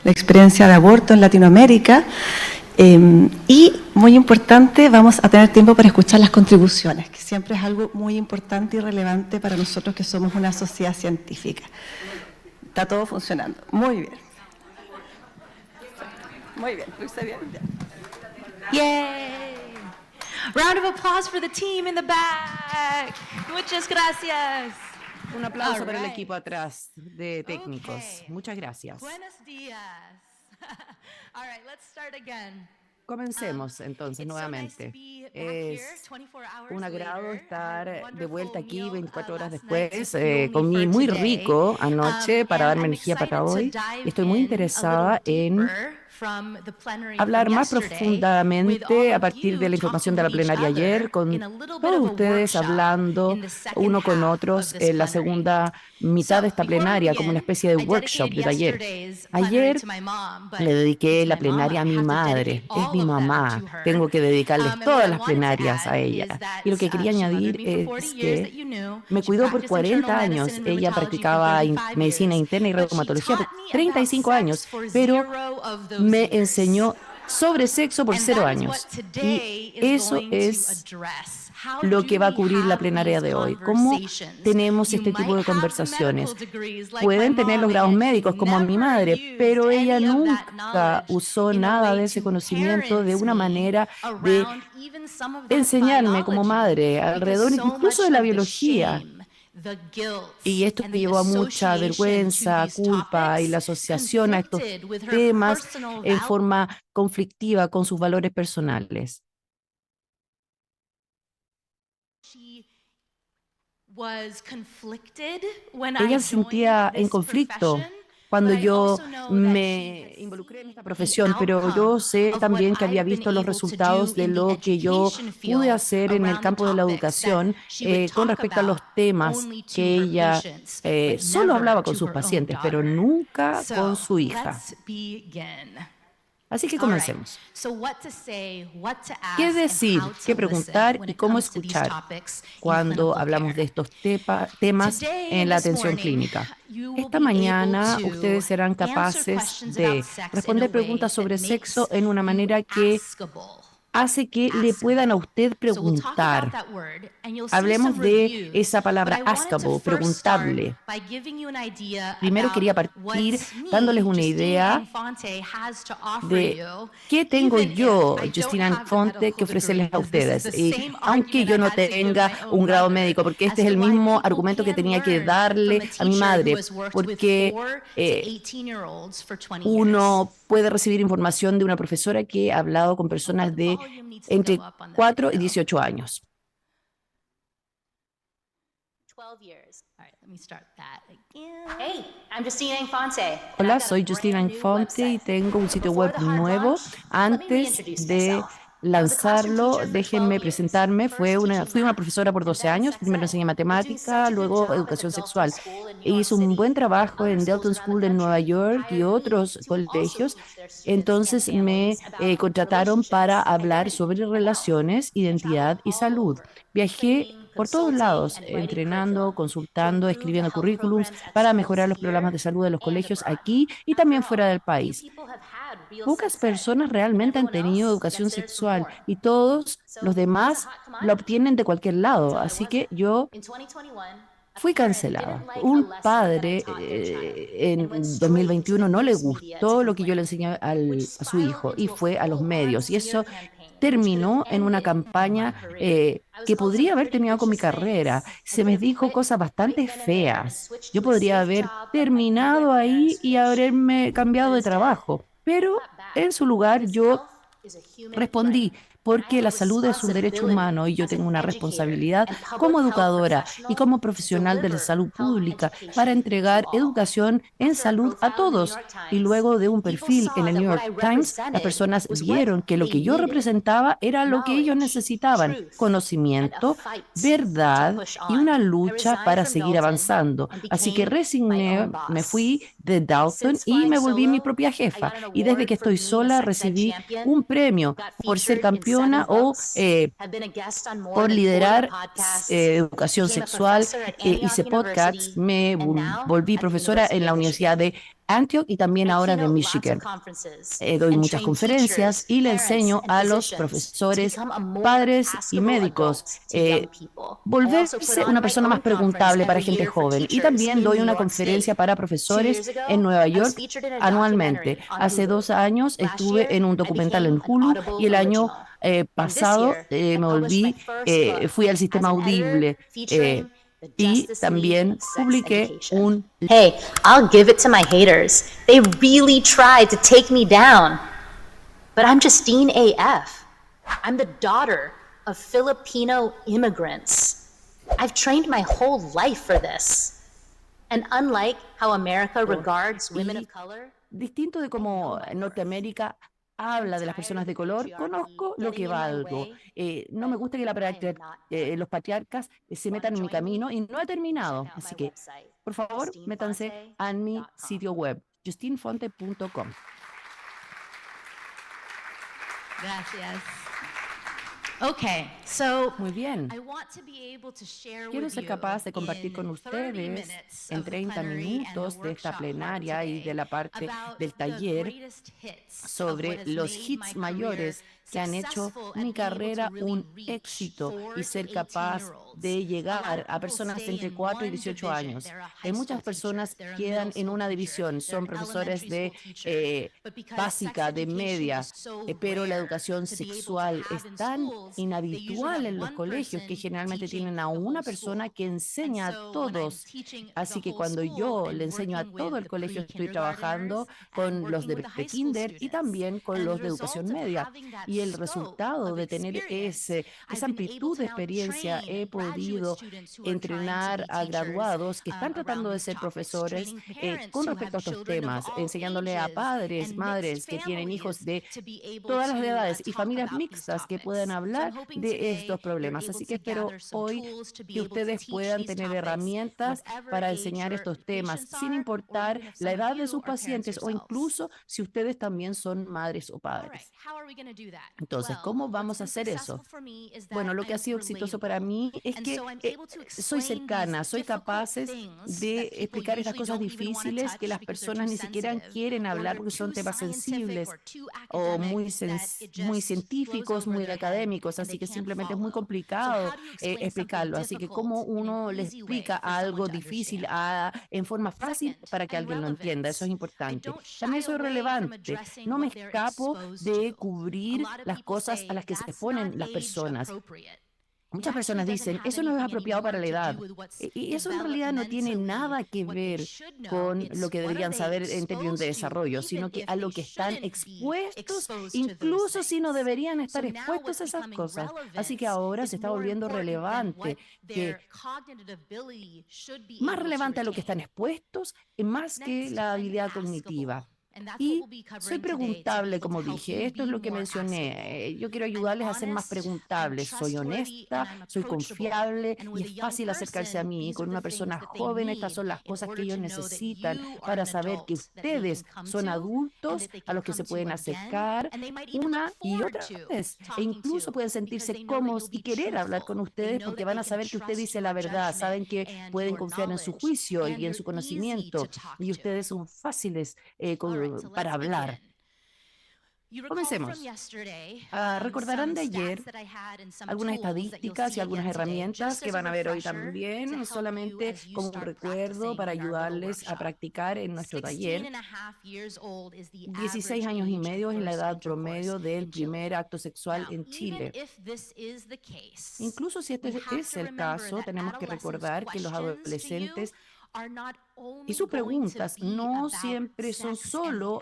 la experiencia de aborto en Latinoamérica. Y, muy importante, vamos a tener tiempo para escuchar las contribuciones, que siempre es algo muy importante y relevante para nosotros que somos una sociedad científica. Está todo funcionando. Muy bien. Muy bien. ¿Lo hice bien? Yay! Round of applause for the team in the back. Muchas gracias. Un aplauso para el equipo atrás de técnicos. Okay. Muchas gracias. Buenos días. All right, let's start again. Comencemos entonces nuevamente. Es un agrado estar de vuelta aquí 24 horas después. Comí muy rico anoche para darme energía para hoy. Y estoy muy interesada en hablar más profundamente a partir de la información de la plenaria ayer, con todos ustedes hablando uno con otros en la segunda mitad de esta plenaria, como una especie de workshop de taller. Ayer le dediqué la plenaria a mi madre, es mi mamá, tengo que dedicarles todas las plenarias a ella. Y lo que quería añadir es que me cuidó por 40 años, ella practicaba medicina interna y reumatología por 35 años, pero me enseñó sobre sexo por 0 años. Y eso es lo que va a cubrir la plenaria de hoy. ¿Cómo tenemos este tipo de conversaciones? Pueden tener los grados médicos como mi madre, pero ella nunca usó nada de ese conocimiento de una manera de enseñarme como madre, alrededor incluso de la biología. Y esto me llevó a mucha vergüenza, culpa y la asociación a estos temas en forma conflictiva con sus valores personales. Ella se sentía en conflicto cuando yo me involucré en esta profesión, pero yo sé también que había visto los resultados de lo que yo pude hacer en el campo de la educación con respecto a los temas que ella solo hablaba con sus pacientes, pero nunca con su hija. Así que comencemos. ¿Qué decir, qué preguntar y cómo escuchar cuando hablamos de estos temas en la atención clínica? Esta mañana ustedes serán capaces de responder preguntas sobre sexo en una manera que hace que le puedan a usted preguntar. Hablemos de esa palabra askable, preguntable. Primero quería partir dándoles una idea de qué tengo yo, Justina Infante, que ofrecerles a ustedes. Y aunque yo no tenga un grado médico, porque este es el mismo argumento que tenía que darle a mi madre, porque uno puede recibir información de una profesora que ha hablado con personas de entre 4 y 18 años. Hola, soy Justina Infante y tengo un sitio web nuevo. Antes de lanzarlo, déjenme presentarme. Fui una profesora por 12 años. Primero enseñé matemática, luego educación sexual. Hice un buen trabajo en Delton School en Nueva York y otros colegios. Entonces me contrataron para hablar sobre relaciones, identidad y salud. Viajé por todos lados, entrenando, consultando, escribiendo currículums para mejorar los programas de salud de los colegios aquí y también fuera del país. Pocas personas realmente han tenido educación sexual y todos los demás la obtienen de cualquier lado. Así que yo fui cancelada. Un padre en 2021 no le gustó lo que yo le enseñé a su hijo y fue a los medios. Y eso terminó en una campaña que podría haber terminado con mi carrera. Se me dijo cosas bastante feas. Yo podría haber terminado ahí y haberme cambiado de trabajo, pero en su lugar yo respondí, porque la salud es un derecho humano y yo tengo una responsabilidad como educadora y como profesional de la salud pública para entregar educación en salud a todos. Y luego de un perfil en el New York Times, las personas vieron que lo que yo representaba era lo que ellos necesitaban: conocimiento, verdad y una lucha para seguir avanzando. Así que resigné, me fui de Dalton y me volví mi propia jefa. Y desde que estoy sola recibí un premio por ser campeona o por liderar educación sexual. Hice podcasts, me volví profesora en la Universidad de Antioch y también ahora de Michigan. Doy muchas conferencias y le enseño a los profesores, padres y médicos volverse una persona más preguntable para gente joven. Y también doy una conferencia para profesores en Nueva York anualmente. Hace 2 años estuve en un documental en Hulu y el año pasado fui al sistema Audible y también publiqué un... Hey, I'll give it to my haters. They really tried to take me down. But I'm Justine AF. I'm the daughter of Filipino immigrants. I've trained my whole life for this. And unlike how America regards women of color, distinto de cómo Norteamérica habla de las personas de color, conozco lo que valgo. No me gusta que los patriarcas se metan en mi camino y no he terminado. Así que, por favor, métanse a mi sitio web, justinefonte.com. Gracias. Okay, so muy bien. Quiero ser capaz de compartir con ustedes en 30 minutos de esta plenaria y de la parte del taller sobre los hits mayores que han hecho mi carrera un éxito y ser capaz de llegar a personas entre 4 y 18 años. Muchas personas quedan en una división, son profesores de básica, de media, pero la educación sexual es tan inhabitual en los colegios que generalmente tienen a una persona que enseña a todos. Así que cuando yo le enseño a todo el colegio, estoy trabajando con los de prekinder y también con los de educación media. Y el resultado de tener esa amplitud de experiencia, he podido entrenar a graduados que están tratando de ser profesores con respecto a estos temas, enseñándole a padres, madres que tienen hijos de todas las edades y familias mixtas que puedan hablar de estos problemas. Así que espero hoy que ustedes puedan tener herramientas para enseñar estos temas, sin importar la edad de sus pacientes o incluso si ustedes también son madres o padres. Entonces, ¿cómo vamos a hacer eso? Bueno, lo que ha sido exitoso para mí es que soy cercana, soy capaz de explicar estas cosas difíciles que las personas ni siquiera quieren hablar porque son temas sensibles o muy científicos, muy académicos, así que simplemente es muy complicado explicarlo. Así que cómo uno le explica algo difícil en forma fácil para que alguien lo entienda, eso es importante. También soy relevante, no me escapo de cubrir las cosas a las que se exponen las personas. Muchas personas dicen, eso no es apropiado para la edad. Y eso en realidad no tiene nada que ver con lo que deberían saber en términos de desarrollo, sino que a lo que están expuestos, incluso si no deberían estar expuestos a esas cosas. Así que ahora se está volviendo relevante, más relevante a lo que están expuestos, más que la habilidad cognitiva. Y soy preguntable, como dije, esto es lo que mencioné. Yo quiero ayudarles a ser más preguntables. Soy honesta, soy confiable y es fácil acercarse a mí. Con una persona joven, estas son las cosas que ellos necesitan para saber que ustedes son adultos a los que se pueden acercar una y otra vez. E incluso pueden sentirse cómodos y querer hablar con ustedes porque van a saber que usted dice la verdad. Saben que pueden confiar en su juicio y en su conocimiento. Y ustedes son fáciles para hablar. Comencemos. Recordarán de ayer algunas estadísticas y algunas herramientas que van a ver hoy también, solamente como un recuerdo para ayudarles a practicar en nuestro taller. 16 años y medio es la edad promedio del primer acto sexual en Chile. Incluso si este es el caso, tenemos que recordar que los adolescentes y sus preguntas no siempre son solo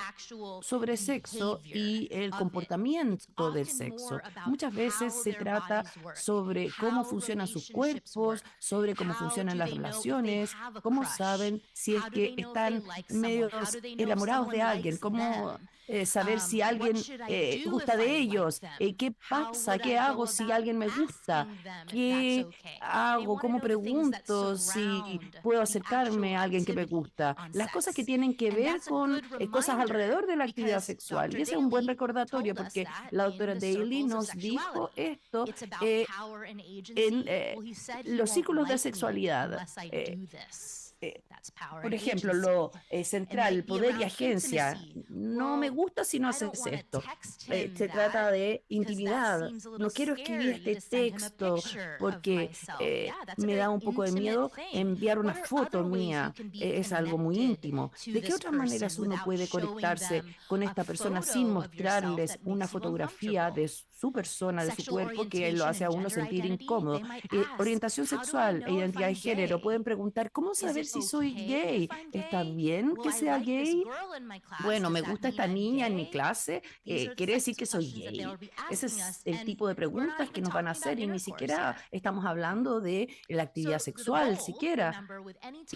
sobre sexo y el comportamiento del sexo. Muchas veces se trata sobre cómo funcionan sus cuerpos, sobre cómo funcionan las relaciones, cómo saben si es que están medio enamorados de alguien, cómo saber si alguien gusta de ellos, qué pasa, qué hago si alguien me gusta, qué hago, cómo pregunto si puedo acercarme a alguien que me gusta, las cosas que tienen que ver con cosas alrededor de la actividad sexual. Y ese es un buen recordatorio porque la doctora Daly nos dijo esto en los círculos de sexualidad. por ejemplo, lo central, el poder y agencia. No me gusta si no haces esto. Se trata de intimidad. No quiero escribir este texto porque me da un poco de miedo enviar una foto mía. Es algo muy íntimo. ¿De qué otras maneras uno puede conectarse con esta persona sin mostrarles una fotografía de su persona, de su cuerpo, que lo hace a uno sentir incómodo? Orientación sexual e identidad de género. Pueden preguntar, ¿cómo saber si soy gay? ¿Está bien que sea gay? Bueno, me gusta esta niña en mi clase, ¿quiere decir que soy gay? Ese es el tipo de preguntas que nos van a hacer y ni siquiera estamos hablando de la actividad sexual, siquiera.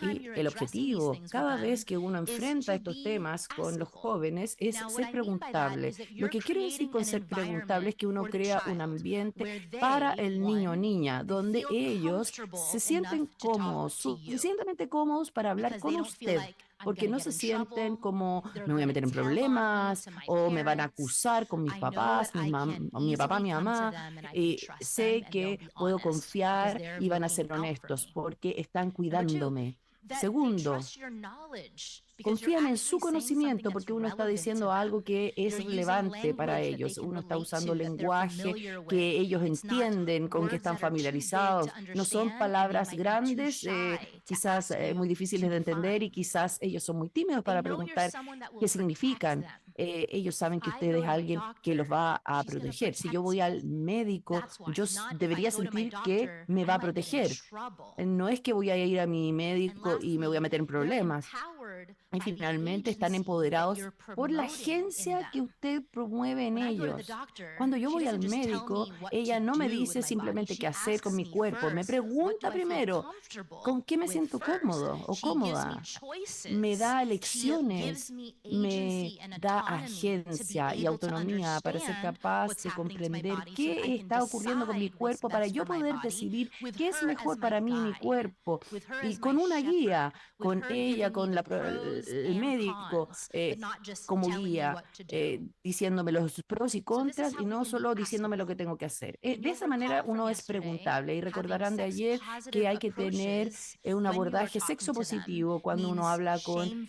Y el objetivo, cada vez que uno enfrenta estos temas con los jóvenes, es ser preguntable. Lo que quiero decir con ser preguntable es que uno crea un ambiente para el niño o niña, donde ellos se sienten cómodos, suficientemente cómodos para hablar con usted, porque no se sienten como me voy a meter en problemas o me van a acusar con mis papás, mi papá, mi mamá. Sé que puedo confiar y van a ser honestos porque están cuidándome. Segundo, confían en su conocimiento porque uno está diciendo algo que es relevante para ellos. Uno está usando lenguaje que ellos entienden, con que están familiarizados. No son palabras grandes, quizás muy difíciles de entender y quizás ellos son muy tímidos para preguntar qué significan. Ellos saben que usted es alguien que los va a proteger. Si yo voy al médico, yo debería sentir que me va a proteger. No es que voy a ir a mi médico y me voy a meter en problemas. Y finalmente están empoderados por la agencia que usted promueve en ellos. Cuando yo voy al médico, ella no me dice simplemente qué hacer con mi cuerpo, me pregunta primero, ¿con qué me siento cómodo o cómoda? Me da elecciones, me da agencia y autonomía para ser capaz de comprender qué está ocurriendo con mi cuerpo para yo poder decidir qué es mejor para mí y mi cuerpo. Y con una guía, con ella, con el médico como guía, diciéndome los pros y contras y no solo diciéndome lo que tengo que hacer. De esa manera uno es preguntable y recordarán de ayer que hay que tener un abordaje sexo positivo cuando uno habla con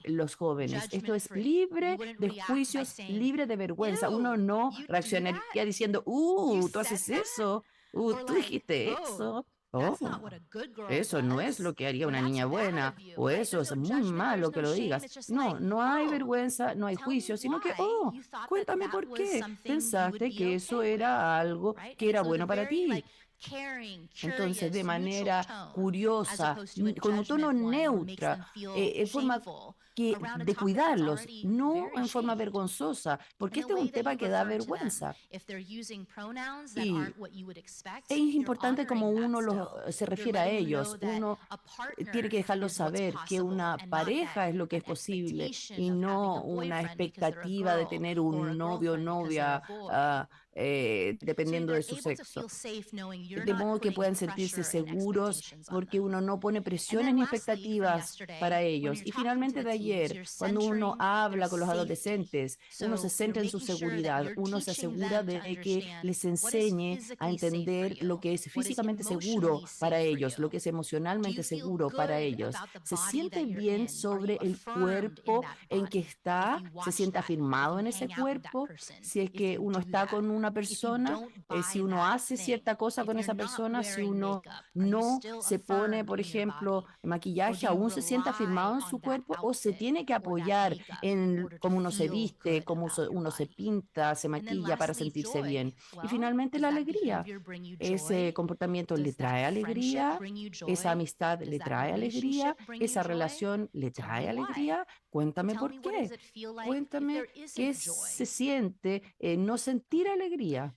los jóvenes. Esto es libre de juicios, libre de vergüenza. Uno no reaccionaría diciendo, tú haces eso, tú dijiste eso. Oh, eso no es lo que haría una niña buena, o eso es muy malo que lo digas. No, no hay vergüenza, no hay juicio, sino que, cuéntame por qué pensaste que eso era algo que era bueno para ti. Entonces, de manera curiosa, con un tono neutra, en forma de cuidarlos, no en forma vergonzosa, porque este es un tema que da vergüenza. Y es importante como uno se refiere a ellos. Uno tiene que dejarlos saber que una pareja es lo que es posible y no una expectativa de tener un novio o novia dependiendo de su sexo. De modo que puedan sentirse seguros porque uno no pone presiones ni expectativas para ellos. Y finalmente de ayer, cuando uno habla con los adolescentes, uno se centra en su seguridad, uno se asegura de que les enseñe a entender lo que es físicamente seguro para ellos, lo que es emocionalmente seguro para ellos. Se siente bien sobre el cuerpo en que está, se siente afirmado en ese cuerpo. Si es que uno está con una persona, si uno hace cierta cosa con esa persona, si uno no se pone, por ejemplo, maquillaje, aún se siente afirmado en su cuerpo o se tiene que apoyar en cómo uno se viste, cómo uno se pinta, se maquilla para sentirse bien. Y finalmente la alegría. Ese comportamiento le trae alegría, esa amistad le trae alegría, esa relación le trae alegría. Cuéntame por qué. Cuéntame qué se siente no sentir alegría.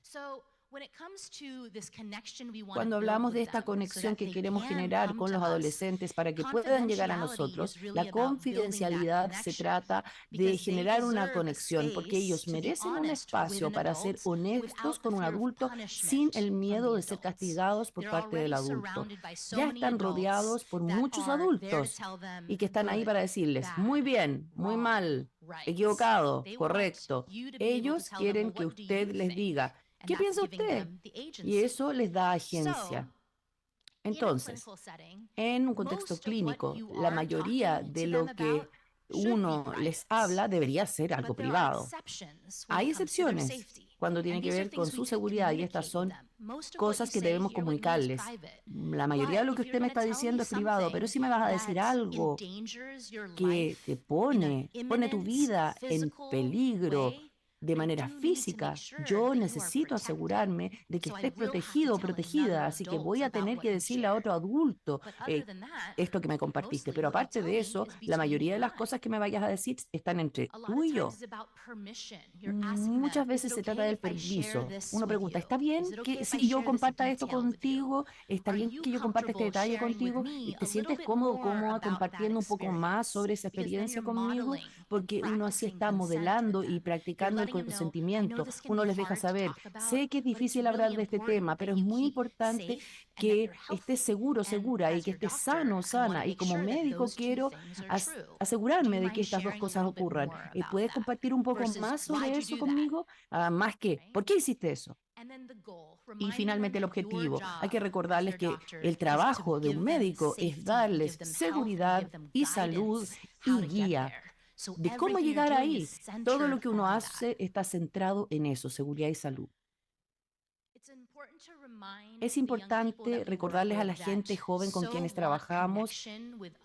Cuando hablamos de esta conexión que queremos generar con los adolescentes para que puedan llegar a nosotros, la confidencialidad se trata de generar una conexión porque ellos merecen un espacio para ser honestos con un adulto sin el miedo de ser castigados por parte del adulto. Ya están rodeados por muchos adultos y que están ahí para decirles, muy bien, muy mal, equivocado, correcto. Ellos quieren que usted les diga, ¿qué piensa usted? Y eso les da agencia. Entonces, en un contexto clínico, la mayoría de lo que uno les habla debería ser algo privado. Hay excepciones cuando tiene que ver con su seguridad y estas son cosas que debemos comunicarles. La mayoría de lo que usted me está diciendo es privado, pero si me vas a decir algo que te pone tu vida en peligro de manera física, yo necesito asegurarme de que estés protegido o protegida, así que voy a tener que decirle a otro adulto esto que me compartiste. Pero aparte de eso, la mayoría de las cosas que me vayas a decir están entre tú y yo. Muchas veces se trata del permiso. Uno pregunta, ¿está bien que si yo comparta esto contigo? ¿Está bien que yo comparta este detalle contigo? ¿Y te sientes cómodo, cómoda compartiendo un poco más sobre esa experiencia conmigo? Porque uno así está modelando y practicando el consentimiento. Uno les deja saber, sé que es difícil hablar de este tema, pero es muy importante que estés seguro, segura y que estés sano, sana. Y como médico quiero asegurarme de que estas dos cosas ocurran. ¿Puedes compartir un poco más sobre eso conmigo? Más que, ¿por qué hiciste eso? Y finalmente el objetivo. Hay que recordarles que el trabajo de un médico es darles seguridad y salud y guía de cómo llegar ahí. Todo lo que uno hace está centrado en eso, seguridad y salud. Es importante recordarles a la gente joven con quienes trabajamos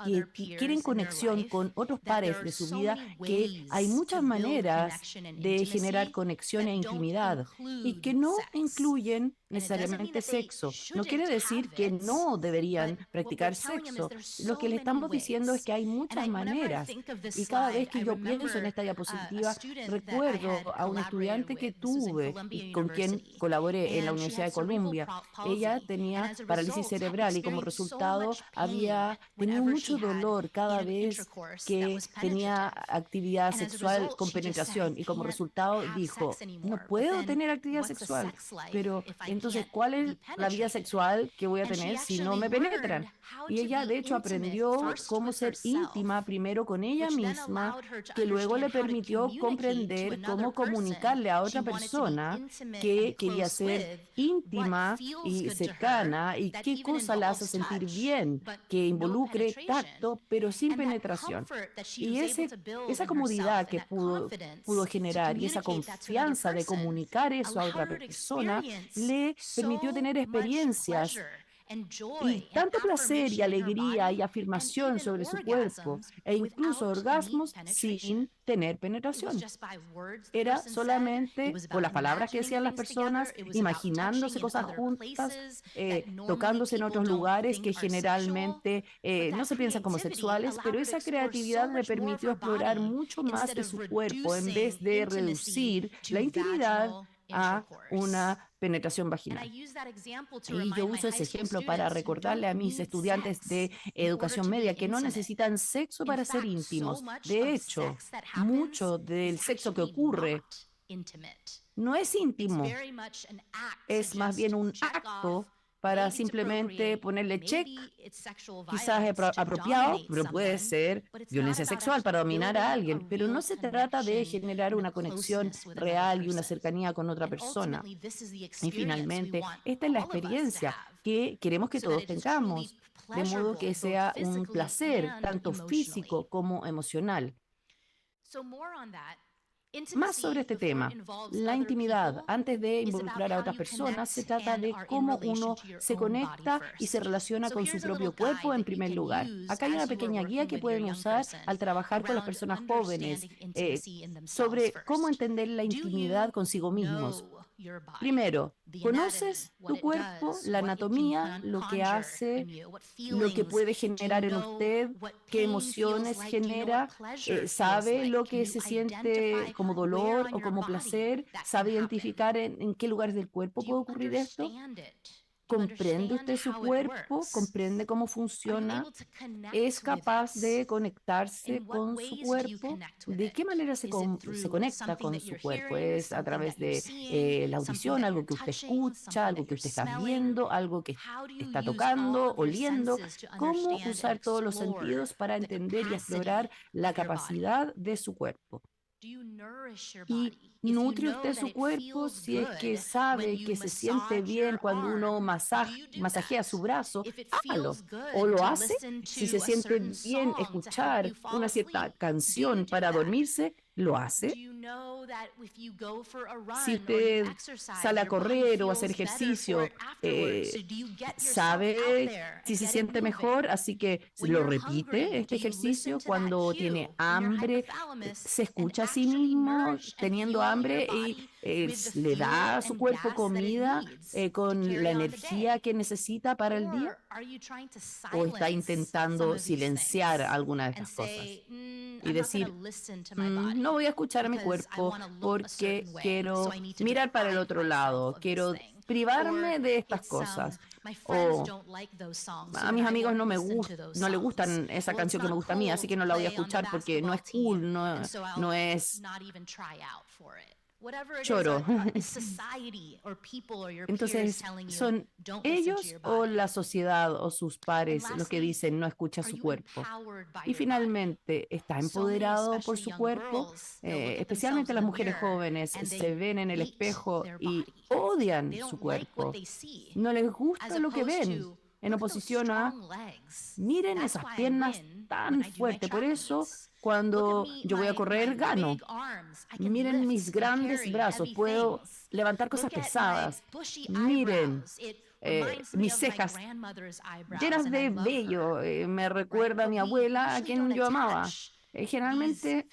que quieren conexión con otros pares de su vida, que hay muchas maneras de generar conexión e intimidad y que no incluyen necesariamente sexo. No quiere decir que no deberían practicar sexo. Lo que le estamos diciendo es que hay muchas maneras. Y cada vez que yo pienso en esta diapositiva, recuerdo a un estudiante que tuve y con quien colaboré en la Universidad de Columbia. Ella tenía parálisis cerebral y como resultado había tenido mucho dolor cada vez que tenía actividad sexual con penetración y como resultado dijo, no puedo tener actividad sexual, pero entonces, ¿cuál es la vida sexual que voy a tener si no me penetran? Y ella, de hecho, aprendió cómo ser íntima primero con ella misma, que luego le permitió comprender cómo comunicarle a otra persona que quería ser íntima y cercana y qué cosa la hace sentir bien, que involucre tacto, pero sin penetración. Y esa comodidad que pudo generar y esa confianza de comunicar eso a otra persona le permitió tener experiencias y tanto placer y alegría y afirmación sobre su cuerpo e incluso orgasmos sin tener penetración. Era solamente por las palabras que decían las personas, imaginándose cosas juntas, tocándose en otros lugares que generalmente no se piensan como sexuales, pero esa creatividad le permitió explorar mucho más de su cuerpo en vez de reducir la intimidad a una penetración vaginal. Y yo uso ese ejemplo para recordarle a mis estudiantes de educación media que no necesitan sexo para ser íntimos. De hecho, mucho del sexo que ocurre no es íntimo, es más bien un acto para simplemente ponerle check, quizás apropiado, pero puede ser violencia sexual para dominar a alguien, pero no se trata de generar una conexión real y una cercanía con otra persona. Y finalmente, esta es la experiencia que queremos que todos tengamos, de modo que sea un placer, tanto físico como emocional. Más sobre este tema, la intimidad antes de involucrar a otras personas se trata de cómo uno se conecta y se relaciona con su propio cuerpo en primer lugar. Acá hay una pequeña guía que pueden usar al trabajar con las personas jóvenes sobre cómo entender la intimidad consigo mismos. Primero, ¿conoces tu cuerpo, la anatomía, lo que hace, lo que puede generar en usted, qué emociones genera? ¿Sabe lo que se siente como dolor o como placer? ¿Sabe identificar en qué lugares del cuerpo puede ocurrir esto? ¿Comprende usted su cuerpo? ¿Comprende cómo funciona? ¿Es capaz de conectarse con su cuerpo? ¿De qué manera se conecta con su cuerpo? ¿Es a través de la audición, algo que usted escucha, algo que usted está viendo, algo que está tocando, oliendo? ¿Cómo usar todos los sentidos para entender y explorar la capacidad de su cuerpo? Y nutre usted su cuerpo si es que sabe que se siente bien cuando uno masajea su brazo, hágalo. O lo hace si se siente bien escuchar una cierta canción para dormirse, lo hace. Si usted sale a correr o a hacer ejercicio, sabe si se siente mejor, así que lo repite este ejercicio cuando tiene hambre, se escucha a sí mismo teniendo hambre y le da a su cuerpo comida con la energía que necesita para el día. ¿O está intentando silenciar alguna de estas cosas y decir, no voy a escuchar a mi cuerpo porque quiero mirar para el otro lado, quiero privarme de estas cosas? O a mis amigos no les gustan esa canción que me gusta a mí, así que no la voy a escuchar porque no es cool, no es choro. Entonces, ¿son ellos o la sociedad o sus pares los que dicen no escucha su cuerpo? Y finalmente, ¿está empoderado por su cuerpo? Especialmente las mujeres jóvenes se ven en el espejo y odian su cuerpo. No les gusta lo que ven, en oposición a, miren esas piernas tan fuertes. Por eso, cuando yo voy a correr, gano. Miren mis grandes brazos, puedo levantar cosas pesadas. Miren mis cejas llenas de vello. Me recuerda a mi abuela, a quien yo amaba. Generalmente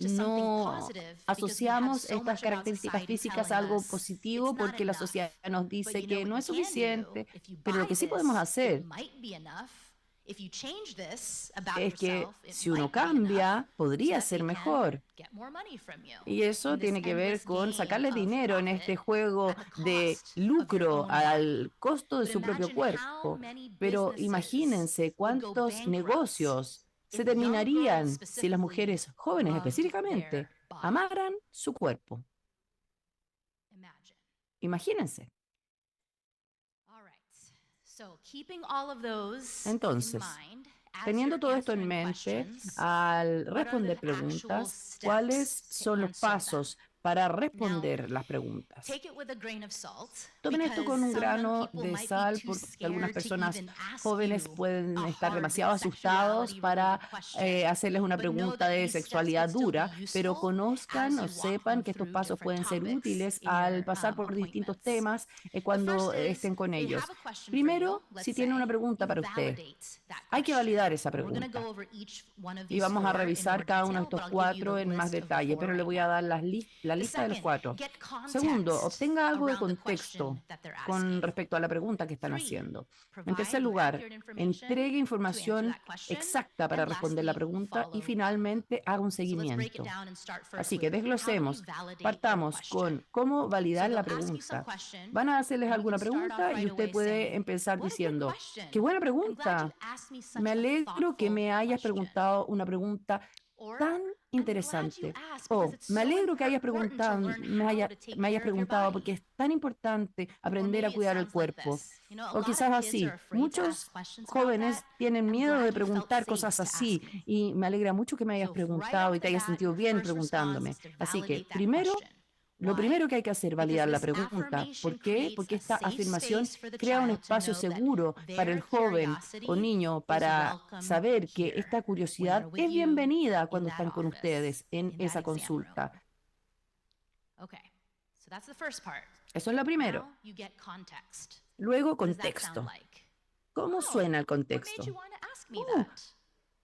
no asociamos estas características físicas a algo positivo porque la sociedad nos dice que no es suficiente, pero lo que sí podemos hacer es que si uno cambia, podría ser mejor. Y eso tiene que ver con sacarle dinero en este juego de lucro al costo de su propio cuerpo. Pero imagínense cuántos negocios se terminarían si las mujeres jóvenes específicamente amaran su cuerpo. Imagínense. Entonces, teniendo todo esto en mente, al responder preguntas, ¿cuáles son los pasos para responder las preguntas? Tomen esto con un grano de sal porque algunas personas jóvenes pueden estar demasiado asustados para hacerles una pregunta de sexualidad dura, pero conozcan o sepan que estos pasos pueden ser útiles al pasar por distintos temas cuando estén con ellos. Primero, si tienen una pregunta para usted, hay que validar esa pregunta. Y vamos a revisar cada uno de estos 4 en más detalle, pero le voy a dar la lista de los 4. Segundo, obtenga algo de contexto con respecto a la pregunta que están haciendo. En tercer lugar, entregue información exacta para responder la pregunta y finalmente haga un seguimiento. Así que desglosemos. Partamos con cómo validar la pregunta. Van a hacerles alguna pregunta y usted puede empezar diciendo, ¡qué buena pregunta! Me alegro que me hayas preguntado una pregunta tan interesante. Me alegro que me hayas preguntado porque es tan importante aprender a cuidar el cuerpo. O quizás así. Muchos jóvenes tienen miedo de preguntar cosas así y me alegra mucho que me hayas preguntado y te hayas sentido bien preguntándome. Así que lo primero que hay que hacer es validar la pregunta. ¿Por qué? Porque esta afirmación crea un espacio seguro para el joven o niño para saber que esta curiosidad es bienvenida cuando están con ustedes en esa consulta. Eso es lo primero. Luego, contexto. ¿Cómo suena el contexto?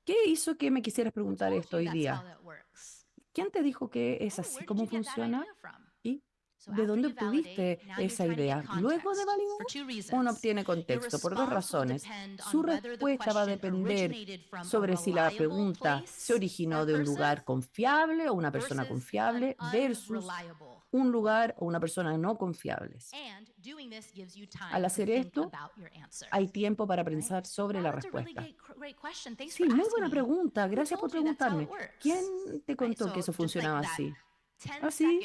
¿Qué hizo que me quisieras preguntar esto hoy día? ¿Quién te dijo que es así como funciona? ¿Y de dónde obtuviste esa idea? Luego de validar, uno obtiene contexto por 2 razones. Su respuesta va a depender sobre si la pregunta se originó de un lugar confiable o una persona confiable versus un lugar o una persona no confiables. Al hacer esto, hay tiempo para pensar sobre la respuesta. Sí, muy buena pregunta. Gracias por preguntarme. ¿Quién te contó que eso funcionaba así? Así,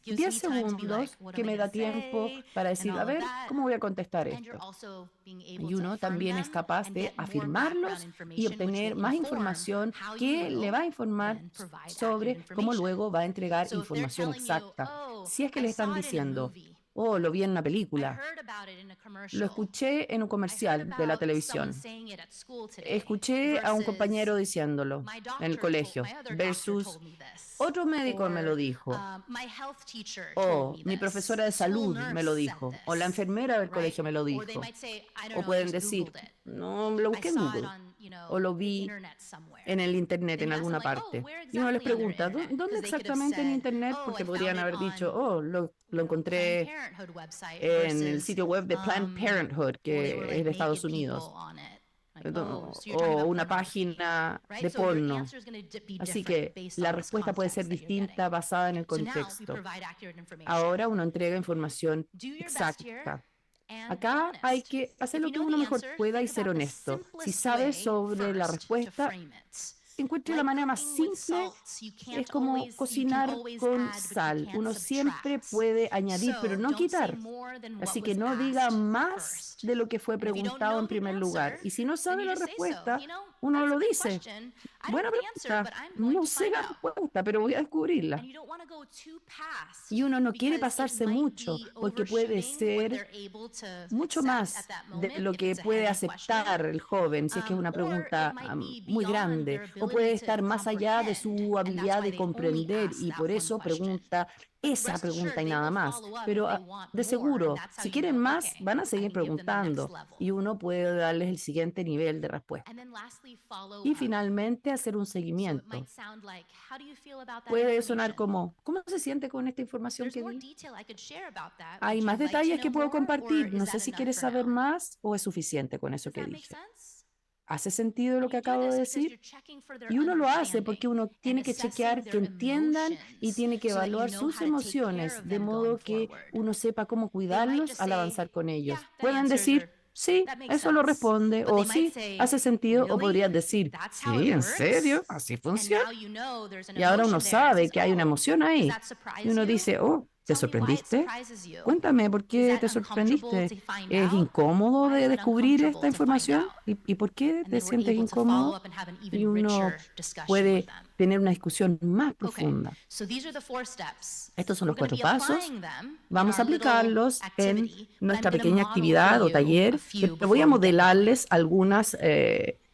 10 segundos que me da tiempo para decir, a ver, ¿cómo voy a contestar esto? Y uno también es capaz de afirmarlos y obtener más información que le va a informar sobre cómo luego va a entregar información exacta. Si es que le están diciendo, oh, lo vi en una película, lo escuché en un comercial de la televisión, escuché a un compañero diciéndolo en el colegio, versus otro médico me lo dijo, o mi profesora de salud me lo dijo, o la enfermera del colegio me lo dijo. O pueden decir, no, lo busqué en Google, o lo vi en el Internet en alguna parte. Y uno les pregunta, ¿dónde exactamente en Internet? Porque podrían haber dicho, oh, lo encontré en el sitio web de Planned Parenthood, que es de Estados Unidos, o una página de porno. Así que la respuesta puede ser distinta basada en el contexto. Ahora uno entrega información exacta. Acá hay que hacer lo que uno mejor pueda y ser honesto. Si sabes sobre la respuesta, encuentre la manera más simple. Es como cocinar con sal. Uno siempre puede añadir, pero no quitar. Así que no diga más de lo que fue preguntado en primer lugar. Y si no sabe la respuesta, uno lo dice. Buena pregunta. No sé la respuesta, pero voy a descubrirla. Y uno no quiere pasarse mucho, porque puede ser mucho más de lo que puede aceptar el joven, si es que es una pregunta muy grande, o puede estar más allá de su habilidad de comprender y por eso pregunta esa pregunta y nada más. Pero de seguro, si quieren más, van a seguir preguntando y uno puede darles el siguiente nivel de respuesta. Y finalmente hacer un seguimiento. Puede sonar como, ¿cómo se siente con esta información que di? Hay más detalles que puedo compartir. No sé si quieres saber más o es suficiente con eso que dije. ¿Hace sentido lo que acabo de decir? Y uno lo hace porque uno tiene que chequear que entiendan y tiene que evaluar sus emociones, de modo que uno sepa cómo cuidarlos al avanzar con ellos. Pueden decir, sí, eso lo responde, o sí, hace sentido, o podrían decir, sí, ¿en serio? ¿Así funciona? Y ahora uno sabe que hay una emoción ahí. Y uno dice, oh, ¿te sorprendiste? Cuéntame, ¿por qué te sorprendiste? ¿Es incómodo de descubrir esta información? ¿Y por qué te sientes incómodo? Y uno puede tener una discusión más profunda. Estos son los 4 pasos. Vamos a aplicarlos en nuestra pequeña actividad o taller. Pero voy a modelarles algunos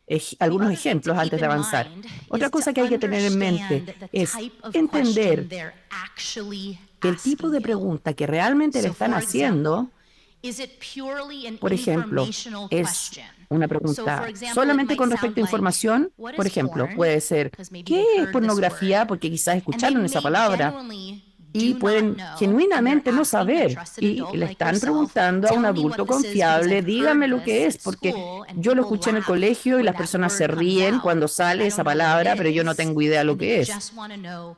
ejemplos antes de avanzar. Otra cosa que hay que tener en mente es entender que el tipo de pregunta que realmente le están haciendo, por ejemplo, es una pregunta solamente con respecto a información. Por ejemplo, puede ser, ¿qué es pornografía? Porque quizás escucharon esa palabra y pueden genuinamente no saber y le están preguntando a un adulto confiable, dígame lo que es, porque yo lo escuché en el colegio y las personas se ríen cuando sale esa palabra, pero yo no tengo idea lo que es.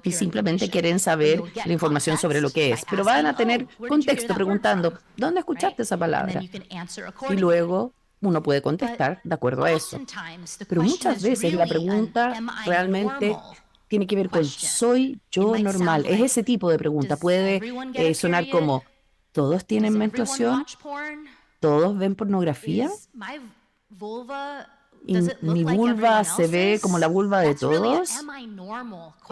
Y simplemente quieren saber la información sobre lo que es, pero van a tener contexto preguntando, ¿dónde escuchaste esa palabra? Y luego uno puede contestar de acuerdo a eso. Pero muchas veces la pregunta realmente tiene que ver con ¿soy yo normal? Es ese tipo de pregunta. Puede sonar como ¿todos tienen menstruación? ¿Todos ven pornografía? ¿Y mi vulva se ve como la vulva de todos?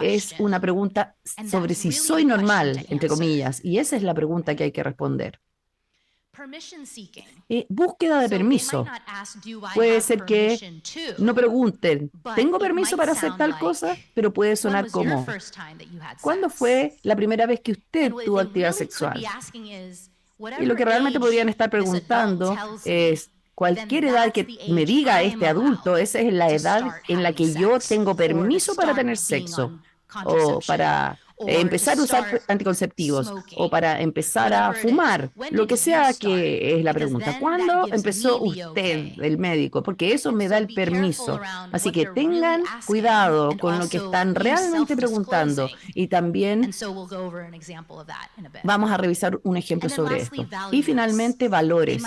Es una pregunta sobre si soy normal, entre comillas, y esa es la pregunta que hay que responder. Búsqueda de permiso. Puede ser que no pregunten, ¿tengo permiso para hacer tal cosa? Pero puede sonar como, ¿cuándo fue la primera vez que usted tuvo actividad sexual? Y lo que realmente podrían estar preguntando es, cualquier edad que me diga este adulto, esa es la edad en la que yo tengo permiso para tener sexo o para empezar a usar anticonceptivos o para empezar a fumar, lo que sea que es la pregunta. ¿Cuándo empezó usted, el médico? Porque eso me da el permiso. Así que tengan cuidado con lo que están realmente preguntando y también vamos a revisar un ejemplo sobre esto. Y finalmente, valores.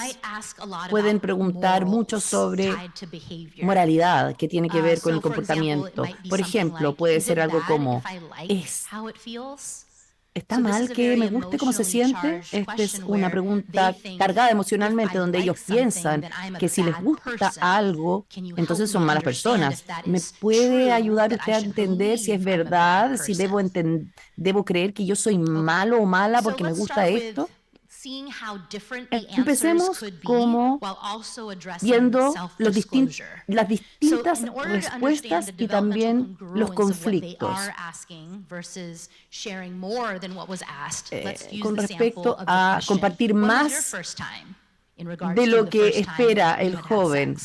Pueden preguntar mucho sobre moralidad, que tiene que ver con el comportamiento. Por ejemplo, puede ser algo como, ¿Está mal que me guste cómo se siente? Esta es una pregunta cargada emocionalmente, donde ellos piensan que si les gusta algo, entonces son malas personas. ¿Me puede ayudar usted a entender si es verdad, si debo creer que yo soy malo o mala porque me gusta esto? Empecemos como viendo las distintas respuestas y también los conflictos con respecto a compartir más de lo que espera el joven.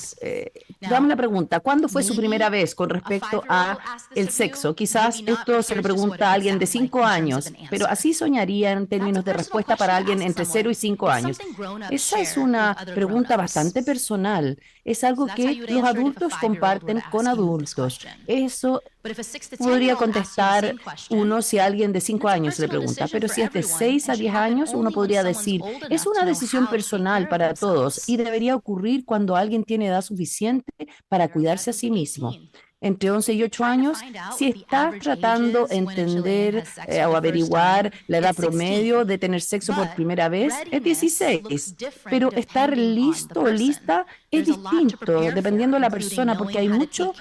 Dame la pregunta, ¿cuándo fue su primera vez con respecto a el sexo? Quizás esto se le pregunta a alguien de 5 años, pero así soñaría en términos de respuesta para alguien entre 0 y 5 años. Esa es una pregunta bastante personal. Es algo que los adultos comparten con adultos. Eso podría contestar uno si alguien de 5 años le pregunta, pero si es de 6 a 10 años, uno podría decir, es una decisión personal para todos y debería ocurrir cuando alguien tiene edad suficiente para cuidarse a sí mismo. Entre 11 y 8 años, si estás tratando de entender o averiguar la edad promedio de tener sexo por primera vez, es 16. Pero estar listo o lista es distinto dependiendo de la persona, porque hay mucho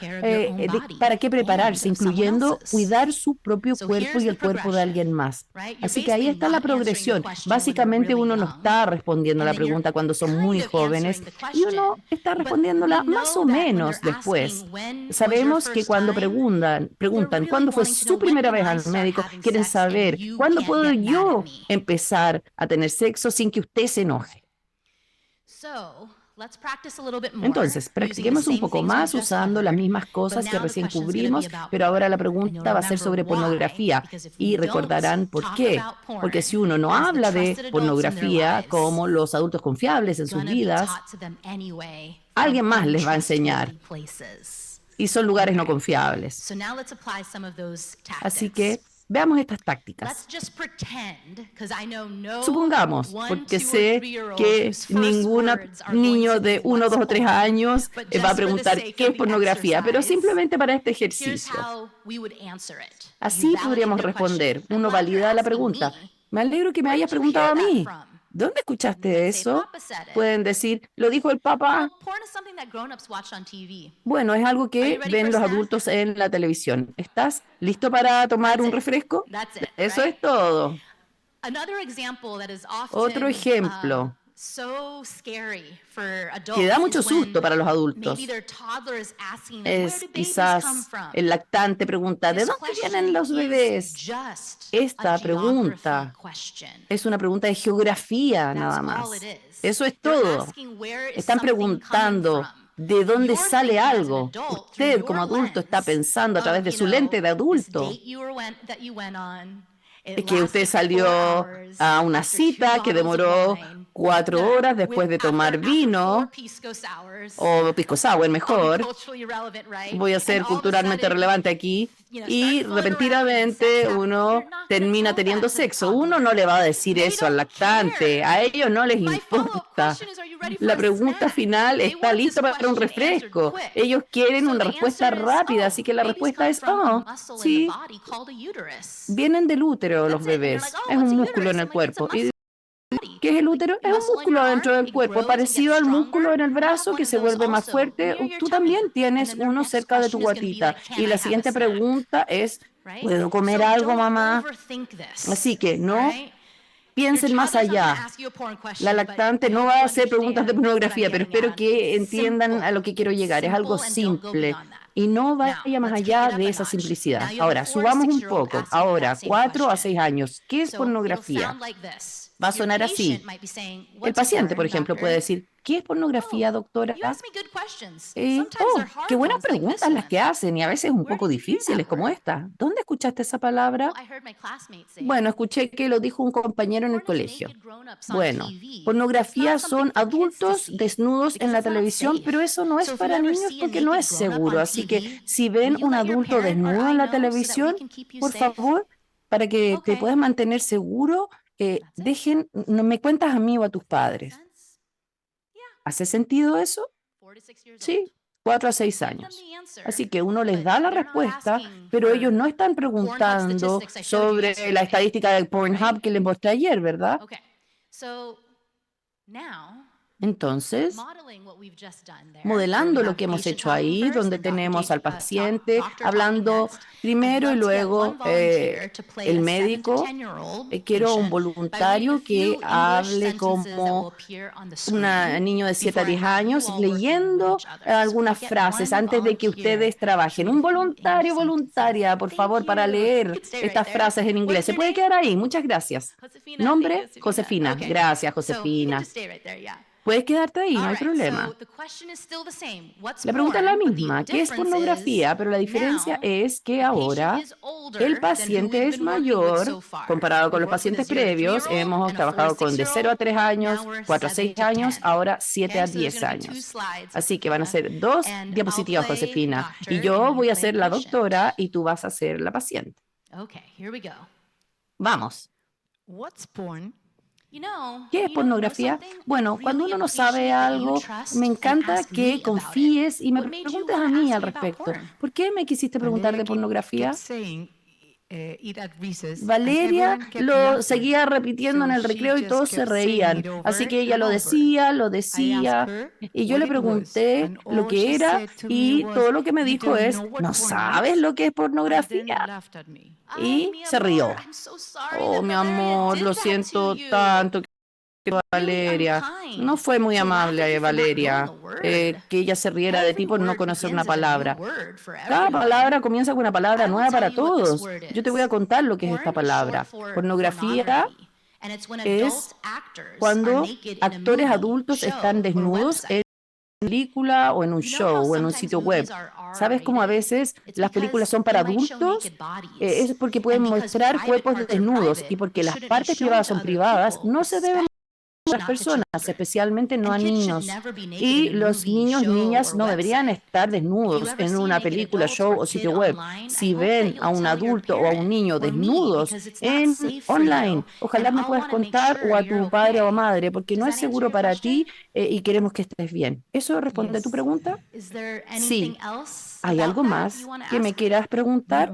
para qué prepararse, incluyendo cuidar su propio cuerpo y el cuerpo de alguien más. Así que ahí está la progresión. Básicamente uno no está respondiendo a la pregunta cuando son muy jóvenes y uno está respondiéndola más o menos después. Sabemos que cuando preguntan cuándo fue su primera vez al médico, quieren saber cuándo puedo yo empezar a tener sexo sin que usted se enoje. Entonces, practiquemos un poco más usando las mismas cosas que recién cubrimos, pero ahora la pregunta va a ser sobre pornografía. Y recordarán por qué. Porque si uno no habla de pornografía como los adultos confiables en sus vidas, alguien más les va a enseñar. Y son lugares no confiables. Así que veamos estas tácticas. Supongamos, porque sé que ningún niño de 1, 2 o 3 años va a preguntar qué es pornografía, pero simplemente para este ejercicio. Así podríamos responder. Uno valida la pregunta. Me alegro que me hayas preguntado a mí. ¿Dónde escuchaste eso? Pueden decir, lo dijo el papá. Bueno, es algo que ven los adultos en la televisión. ¿Estás listo para tomar un refresco? Eso es todo. Otro ejemplo que da mucho susto para los adultos es quizás el lactante pregunta, ¿de dónde vienen los bebés? Esta pregunta es una pregunta de geografía nada más. Eso es todo. Están preguntando de dónde sale algo. Usted como adulto está pensando a través de su lente de adulto. Es que usted salió a una cita que demoró 4 horas después de tomar vino, o pisco sour mejor. Voy a ser culturalmente relevante aquí. Y repentinamente uno termina teniendo sexo. Uno no le va a decir eso al lactante. A ellos no les importa. La pregunta final, ¿está listo para un refresco? Ellos quieren una respuesta rápida, así que la respuesta es, oh, sí. Vienen del útero los bebés. Es un músculo en el cuerpo. ¿Y qué es el útero? Es un músculo dentro del cuerpo, parecido al músculo en el brazo que se vuelve más fuerte. Tú también tienes uno cerca de tu guatita. Y la siguiente pregunta es, ¿puedo comer algo, mamá? Así que no piensen más allá. La lactante no va a hacer preguntas de pornografía, pero espero que entiendan a lo que quiero llegar. Es algo simple. Y no vaya más allá de esa simplicidad. Ahora, subamos un poco. Ahora, 4 a 6 años. ¿Qué es pornografía? Va a sonar así. El paciente, por ejemplo, puede decir, ¿qué es pornografía, doctora? Qué buenas preguntas las que hacen y a veces un poco difíciles como esta. ¿Dónde escuchaste esa palabra? Bueno, escuché que lo dijo un compañero en el colegio. Bueno, pornografía son adultos desnudos en la televisión, pero eso no es para niños porque no es seguro. Así que si ven un adulto desnudo en la televisión, por favor, para que te puedas mantener seguro, no me cuentas a mí o a tus padres. ¿Hace sentido eso? Sí. 4 a 6 años. Así que uno les da la respuesta, pero ellos no están preguntando sobre la estadística de Pornhub que les mostré ayer, ¿verdad? Entonces, modelando lo que hemos hecho ahí, donde tenemos al paciente hablando primero y luego el médico, quiero un voluntario que hable como un niño de 7 a 10 años leyendo algunas frases antes de que ustedes trabajen. Un voluntario, voluntaria, por favor, para leer estas frases en inglés. ¿Se puede quedar ahí? Muchas gracias. Nombre, Josefina. Gracias, Josefina. Puedes quedarte ahí, no hay problema. La pregunta es la misma, ¿qué es pornografía? Pero la diferencia es que ahora el paciente es mayor comparado con los pacientes previos. Hemos trabajado con de 0 a 3 años, 4 a 6 años, ahora 7 a 10 años. Así que van a ser 2 diapositivas, Josefina. Y yo voy a ser la doctora y tú vas a ser la paciente. Vamos. ¿Qué es pornografía? Bueno, cuando uno no sabe algo, me encanta que confíes y me preguntes a mí al respecto. ¿Por qué me quisiste preguntar de pornografía? Valeria lo seguía repitiendo en el recreo y todos se reían. Así que ella lo decía, y yo le pregunté lo que era y todo lo que me dijo es, ¿no sabes lo que es pornografía? Y se rió. Oh, mi amor, lo siento tanto. Valeria, no fue muy amable, Valeria, que ella se riera de ti por no conocer una palabra. Cada palabra comienza con una palabra nueva para todos. Yo te voy a contar lo que es esta palabra. Pornografía es cuando actores adultos están desnudos en una película o en un show o en un sitio web. ¿Sabes cómo a veces las películas son para adultos? Es porque pueden mostrar cuerpos desnudos y porque las partes privadas son privadas, no se deben a las personas, especialmente no a niños. Y los niños, niñas no deberían estar desnudos en una película, show o sitio web. Si ven a un adulto o a un niño desnudos en online, ojalá me puedas contar o a tu padre o madre, porque no es seguro para ti y queremos que estés bien. ¿Eso responde a tu pregunta? Sí. ¿Hay algo más que me quieras preguntar?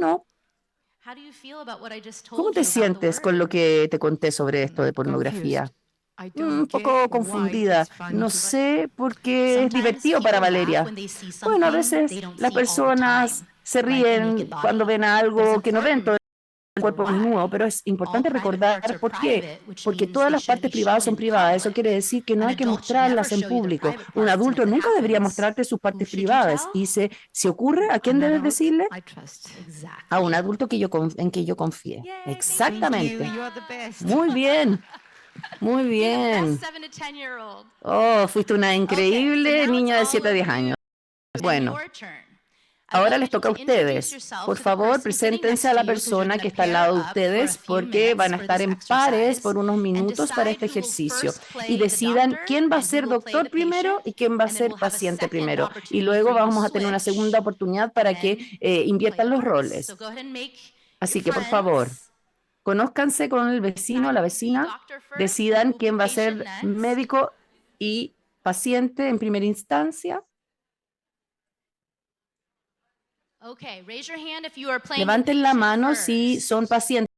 No. ¿Cómo te sientes con lo que te conté sobre esto de pornografía? Un poco confundida. No sé por qué es divertido para Valeria. Bueno, a veces las personas se ríen cuando ven algo que no ven todo el cuerpo desnudo, pero es importante recordar por qué. Porque todas las partes privadas son privadas. Eso quiere decir que no hay que mostrarlas en público. Un adulto nunca debería mostrarte sus partes privadas. Y si ocurre, ¿a quién debes decirle? A un adulto en que yo confíe. Exactamente. Muy bien. Muy bien. Oh, fuiste una increíble niña de 7 a 10 años. Bueno. Ahora les toca a ustedes. Por favor, preséntense a la persona que está al lado de ustedes porque van a estar en pares por unos minutos para este ejercicio y decidan quién va a ser doctor primero y quién va a ser paciente primero. Y luego vamos a tener una segunda oportunidad para que inviertan los roles. Así que, por favor, conózcanse con el vecino, la vecina, decidan quién va a ser médico y paciente en primera instancia. Levanten la mano si son pacientes.